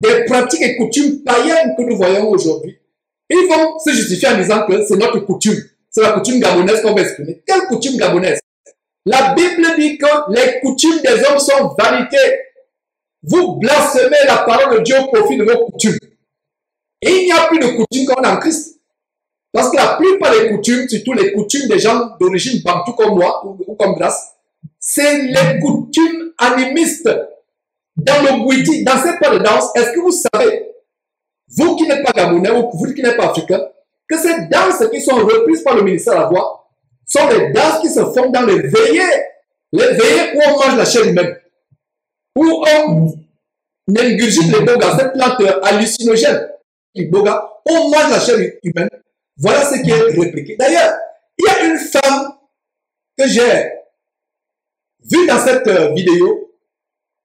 des pratiques et coutumes païennes que nous voyons aujourd'hui. Ils vont se justifier en disant que c'est notre coutume. C'est la coutume gabonaise qu'on va exprimer. Quelle coutume gabonaise? La Bible dit que les coutumes des hommes sont vanité. Vous blasphémez la parole de Dieu au profit de vos coutumes. Et il n'y a plus de coutumes qu'on a en Christ. Parce que la plupart des coutumes, surtout les coutumes des gens d'origine bantou comme moi ou comme Grace, c'est les coutumes animistes. Dans le Bouidi, dans ces pas de danse, est-ce que vous savez, vous qui n'êtes pas gabonais ou vous qui n'êtes pas africain, que ces danses qui sont reprises par le ministère de la Voix sont des danses qui se font dans les veillées où on mange la chair humaine, où on ingurgite les bogas, cette plante hallucinogène, les bogas, on mange la chair humaine. Voilà ce qui est répliqué. D'ailleurs, il y a une femme que j'ai vue dans cette vidéo.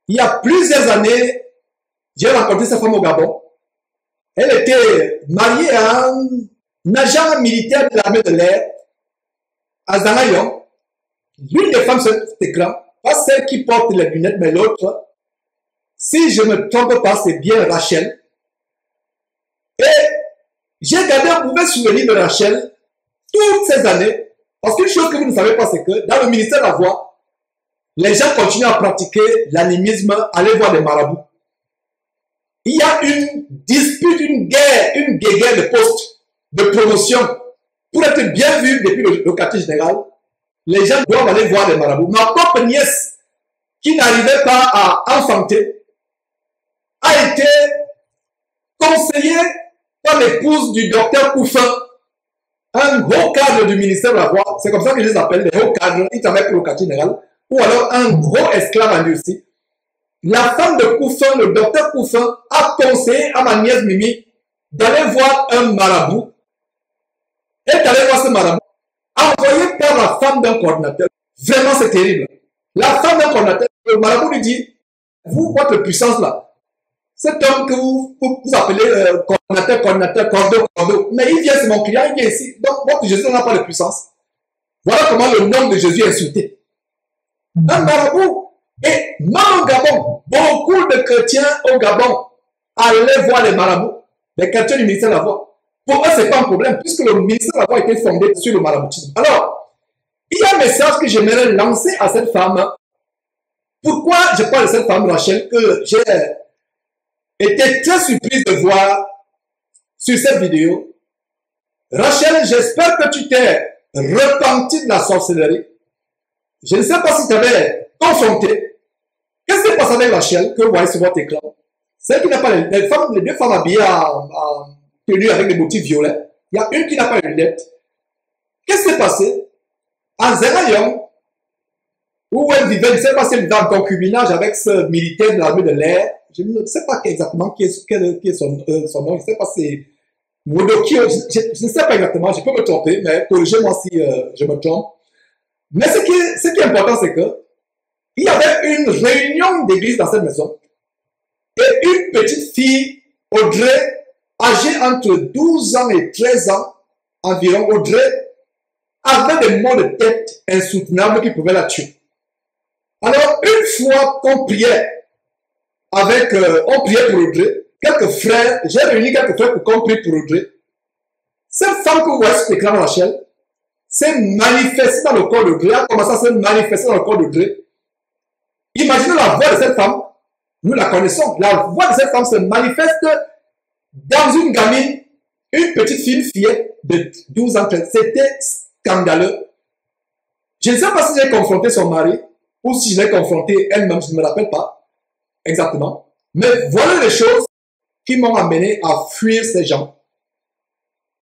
Il y a plusieurs années, j'ai rencontré cette femme au Gabon. Elle était mariée à un agent militaire de l'armée de l'air à Zanayon. L'une des femmes sur cet écran, pas celle qui porte les lunettes, mais l'autre, si je ne me trompe pas, c'est bien Rachel. Et j'ai gardé un mauvais souvenir de Rachel toutes ces années, parce qu'une chose que vous ne savez pas, c'est que dans le ministère de la Voix, les gens continuent à pratiquer l'animisme, aller voir les marabouts. Il y a une dispute, une guerre de poste, de promotion. Pour être bien vu depuis le quartier général, les gens doivent aller voir les marabouts. Ma propre nièce, qui n'arrivait pas à enfanter, a été conseillée par l'épouse du docteur Koufin, un haut cadre du ministère de la Voix. C'est comme ça que je les appelle, les hauts cadres. Ils travaillent pour le quartier général. Ou alors un gros esclave en Russie. La femme de Koufin, le docteur Koufin, a conseillé à ma nièce Mimi d'aller voir un marabout. Elle est allée voir ce marabout, envoyé par la femme d'un coordinateur. Vraiment, c'est terrible. La femme d'un coordinateur, le marabout lui dit, vous, votre puissance là, cet homme que vous appelez coordinateur, cordeau, mais il vient, c'est mon client, il vient ici. Donc, votre Jésus n'a pas de puissance. Voilà comment le nom de Jésus est insulté. Un marabout. Et même au Gabon, beaucoup de chrétiens au Gabon allaient voir les marabouts, les chrétiens du ministère de la Voix. Pour eux, ce n'est pas un problème, puisque le ministère de la Voix était fondé sur le maraboutisme. Alors, il y a un message que j'aimerais lancer à cette femme. Pourquoi je parle de cette femme, Rachel, que j'ai été très surprise de voir sur cette vidéo. Rachel, j'espère que tu t'es repenti de la sorcellerie. Je ne sais pas si tu avais confronté. Qu'est-ce qui se passe avec Rachel que vous voyez sur votre écran? Celle qui n'a pas les deux femmes habillées en tenue avec des motifs violets. Il y a une qui n'a pas les lunettes. Qu'est-ce qui s'est passé? En Zerayon, où elle vivait, je ne sais pas si elle vivait en concubinage avec ce militaire de l'armée de l'air. Je ne sais pas exactement qui est son nom. Je ne sais pas si c'est Modokio. Je ne sais pas exactement. Je peux me tromper, mais corrigez-moi si je me trompe. Mais ce qui est important, c'est que il y avait une réunion d'église dans cette maison et une petite fille, Audrey, âgée entre 12 ans et 13 ans environ, Audrey, avait des maux de tête insoutenables qui pouvaient la tuer. Alors, une fois qu'on priait on priait pour Audrey, quelques frères, j'ai réuni quelques frères pour qu'on prie pour Audrey. Cette femme que vous voyez sur l'écran, Rachel, s'est manifestée dans le corps d'Audrey, a commencé à se manifester dans le corps d'Audrey. Imaginez la voix de cette femme, nous la connaissons, la voix de cette femme se manifeste dans une gamine, une petite fillette de 12 ans. C'était scandaleux. Je ne sais pas si j'ai confronté son mari ou si je l'ai confronté elle-même, je ne me rappelle pas exactement. Mais voilà les choses qui m'ont amené à fuir ces gens.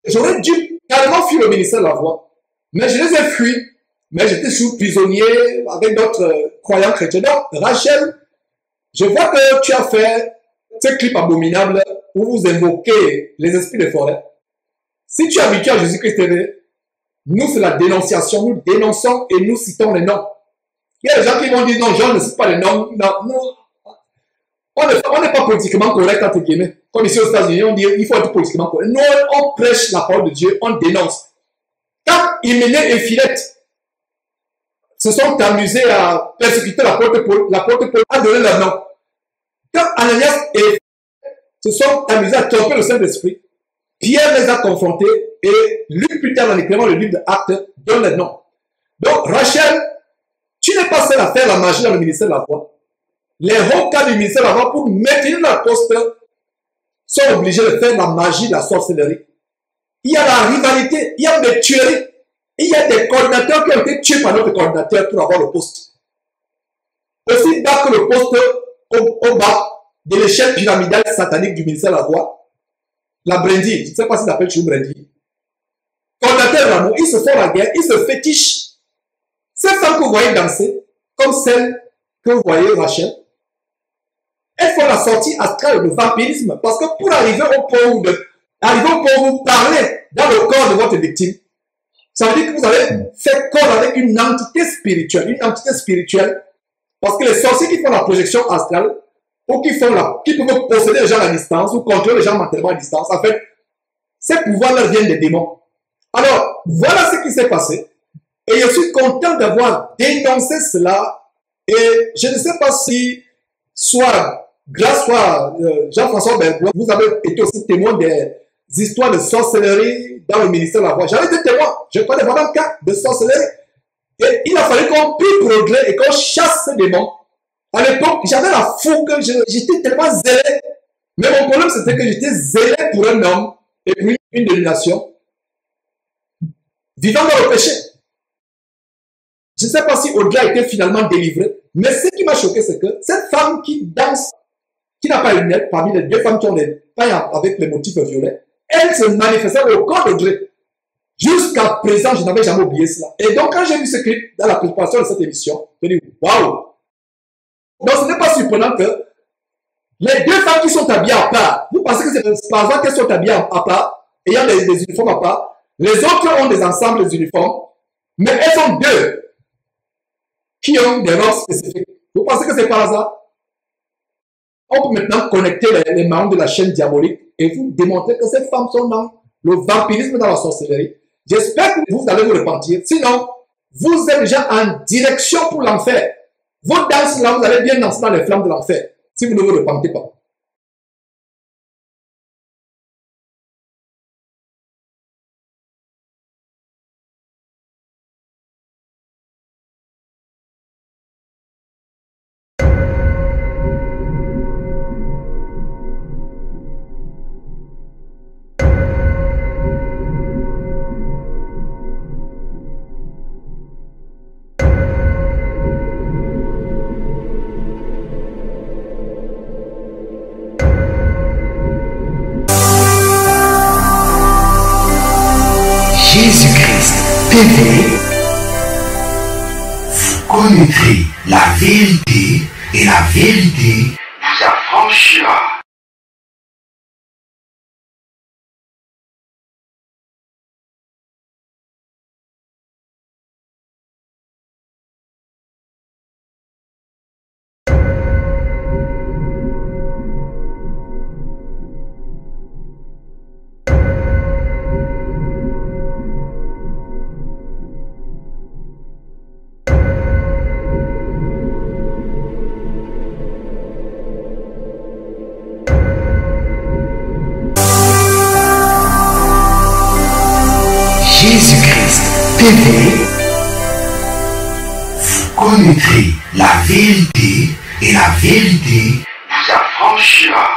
J'aurais dû carrément fuir le ministère de la Voix, mais je les ai fuis. Mais j'étais sous prisonnier avec d'autres croyants chrétiens. Donc, Rachel, je vois que tu as fait ce clip abominable où vous invoquez les esprits des forêts. Si tu es habitué à Jésus-Christ TV, nous, c'est la dénonciation. Nous dénonçons et nous citons les noms. Il y a des gens qui vont dire non, Jean ne cite pas les noms. Non, non. On n'est pas politiquement correct, entre guillemets. Comme ici aux États-Unis, on dit il faut être politiquement correct. Nous, on prêche la parole de Dieu, on dénonce. Quand Hyménée et Philette se sont amusés à persécuter l'apôtre Paul a donné leur nom. Quand Ananias et se sont amusés à tromper le Saint-Esprit. Pierre les a confrontés et Luc plus tard dans l'écrivant le livre d'Actes donne les noms. Donc Rachel, tu n'es pas seul à faire la magie dans le ministère de la foi. Les hauts cadres du ministère de la foi pour maintenir leur poste sont obligés de faire la magie de la sorcellerie. Il y a la rivalité, il y a des tueries, il y a des coordinateurs qui ont été tués par notre coordinateur pour avoir le poste. Aussi bas que le poste au bas de l'échelle pyramidale satanique du ministère de la foi, la brindille, je ne sais pas si ça s'appelle chez vous brindille. Coordinateur d'amour, ils se font la guerre, ils se fétichent. Ces femmes que vous voyez danser, comme celle que vous voyez Rachel, elles font la sortie astrale de vampirisme parce que pour arriver au point où vous parlez dans le corps de votre victime, ça veut dire que vous avez fait corps avec une entité spirituelle. Une entité spirituelle, parce que les sorciers qui font la projection astrale, ou qui peuvent posséder les gens à distance, ou contrôler les gens mentalement à distance, en fait, ces pouvoirs-là viennent des démons. Alors, voilà ce qui s'est passé. Et je suis content d'avoir dénoncé cela. Et je ne sais pas si, grâce à Jean-François Bergois, vous avez été aussi témoin des histoires de sorcellerie dans le ministère de la foi. J'avais été témoin. Je connais vraiment un cas de sorcellerie. Et il a fallu qu'on puisse progresser et qu'on chasse ces démons. À l'époque, j'avais la fougue, j'étais tellement zélé. Mais mon problème, c'était que j'étais zélé pour un homme et pour une dénomination vivant dans le péché. Je ne sais pas si Audrey a été finalement délivrée, mais ce qui m'a choqué, c'est que cette femme qui danse, qui n'a pas une lunettes, parmi les deux femmes qui ont des pailles avec les motifs violets, elle se manifestait au corps d'Audrey. Jusqu'à présent, je n'avais jamais oublié cela. Et donc, quand j'ai vu ce clip dans la préparation de cette émission, j'ai dit, waouh! Donc, ce n'est pas surprenant que les deux femmes qui sont habillées à part, vous pensez que c'est par exemple qu'elles sont habillées à part, ayant des uniformes à part, les autres ont des ensembles des uniformes, mais elles sont deux qui ont des robes spécifiques. Vous pensez que c'est par hasard? On peut maintenant connecter les membres de la chaîne diabolique et vous démontrer que ces femmes sont dans le vampirisme, dans la sorcellerie. J'espère que vous allez vous repentir. Sinon, vous êtes déjà en direction pour l'enfer. Vos danses là, vous allez bien danser dans les flammes de l'enfer. Si vous ne vous repentez pas. Jésus-Christ TV, vous connaîtrez la vérité et la vérité vous affranchira. Jésus-Christ TV, vous connaîtrez la vérité et la vérité vous affranchira.